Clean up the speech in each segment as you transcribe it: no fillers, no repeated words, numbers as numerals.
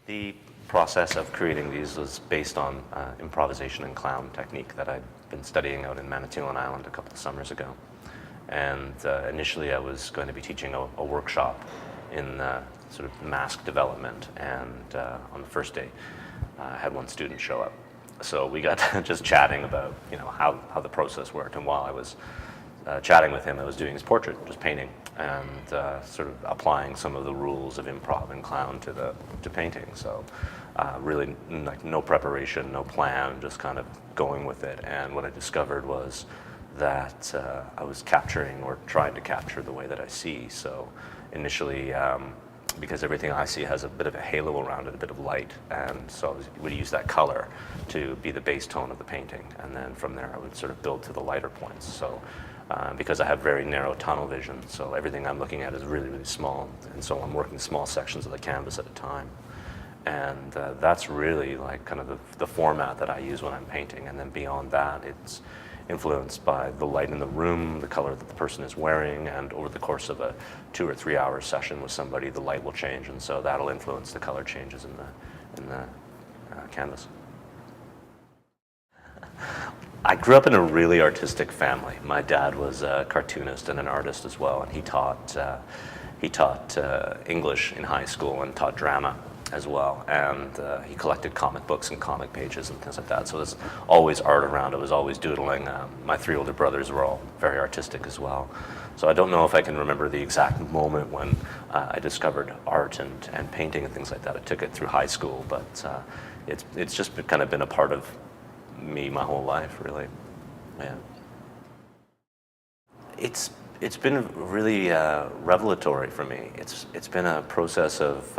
The process of creating these was based on improvisation and clown technique that I'd been studying out in Manitoulin Island a couple of summers ago. And initially I was going to be teaching a workshop in sort of mask development, and on the first day I had one student show up. So we got just chatting about how the process worked, and while I was chatting with him, I was doing his portrait, just painting, and sort of applying some of the rules of improv and clown to painting. So really like no preparation, no plan, just kind of going with it. And what I discovered was that I was capturing or trying to capture the way that I see. So initially, because everything I see has a bit of a halo around it, a bit of light, and so I would use that color to be the base tone of the painting, and then from there I would sort of build to the lighter points. So because I have very narrow tunnel vision, so everything I'm looking at is really, really small, and so I'm working small sections of the canvas at a time. And that's really like kind of the format that I use when I'm painting. And then beyond that, it's influenced by the light in the room, the color that the person is wearing, and over the course of a 2 or 3 hour session with somebody, the light will change, and so that'll influence the color changes in the canvas. I grew up in a really artistic family. My dad was a cartoonist and an artist as well, and he taught English in high school and taught drama as well, and he collected comic books and comic pages and things like that. So there's always art around. I was always doodling. My 3 older brothers were all very artistic as well. So I don't know if I can remember the exact moment when I discovered art and painting and things like that. I took it through high school, but it's just kind of been a part of me my whole life, really. Yeah. It's been really revelatory for me. It's been a process of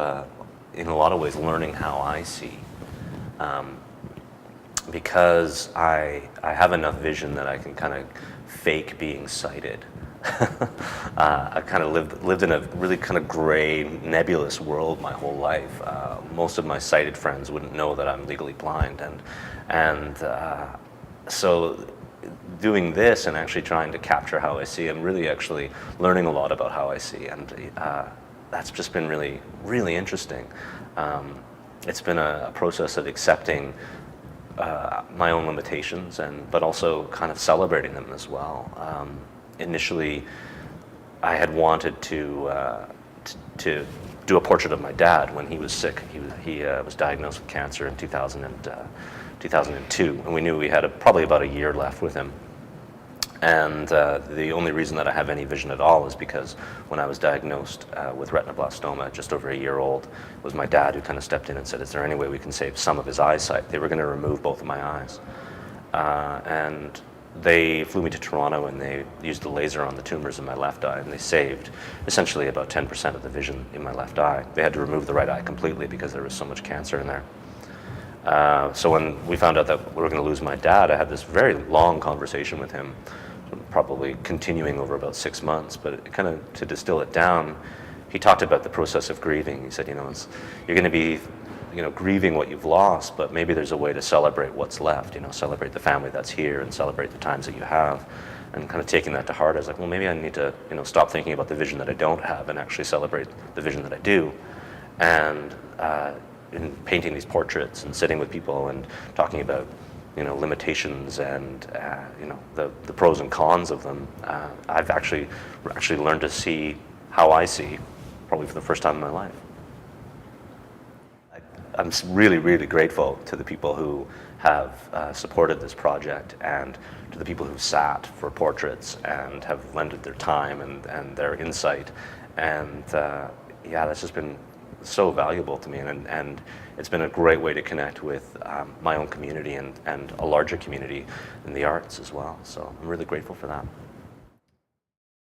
in a lot of ways learning how I see, because I have enough vision that I can kind of fake being sighted. I kind of lived in a really kind of gray, nebulous world my whole life. Most of my sighted friends wouldn't know that I'm legally blind, and so doing this and actually trying to capture how I see, I'm really actually learning a lot about how I see, and that's just been really, really interesting. It's been a process of accepting my own limitations, but also kind of celebrating them as well. Initially, I had wanted to do a portrait of my dad when he was sick. He was diagnosed with cancer in 2002, and we knew we had probably about a year left with him. And the only reason that I have any vision at all is because when I was diagnosed with retinoblastoma, just over a year old, it was my dad who kind of stepped in and said, is there any way we can save some of his eyesight? They were going to remove both of my eyes. And they flew me to Toronto, and they used the laser on the tumors in my left eye, and they saved essentially about 10% of the vision in my left eye. They had to remove the right eye completely because there was so much cancer in there. So when we found out that we were going to lose my dad, I had this very long conversation with him, probably continuing over about 6 months, but kind of to distill it down, he talked about the process of grieving. He said, you're going to be grieving what you've lost, but maybe there's a way to celebrate what's left, celebrate the family that's here and celebrate the times that you have. And kind of taking that to heart, I was like, well, maybe I need to stop thinking about the vision that I don't have and actually celebrate the vision that I do. And in painting these portraits and sitting with people and talking about limitations and the pros and cons of them, I've actually learned to see how I see, probably for the first time in my life. I'm really, really grateful to the people who have supported this project, and to the people who sat for portraits and have lended their time and their insight. And yeah, that's just been so valuable to me, and it's been a great way to connect with my own community and a larger community in the arts as well. So I'm really grateful for that.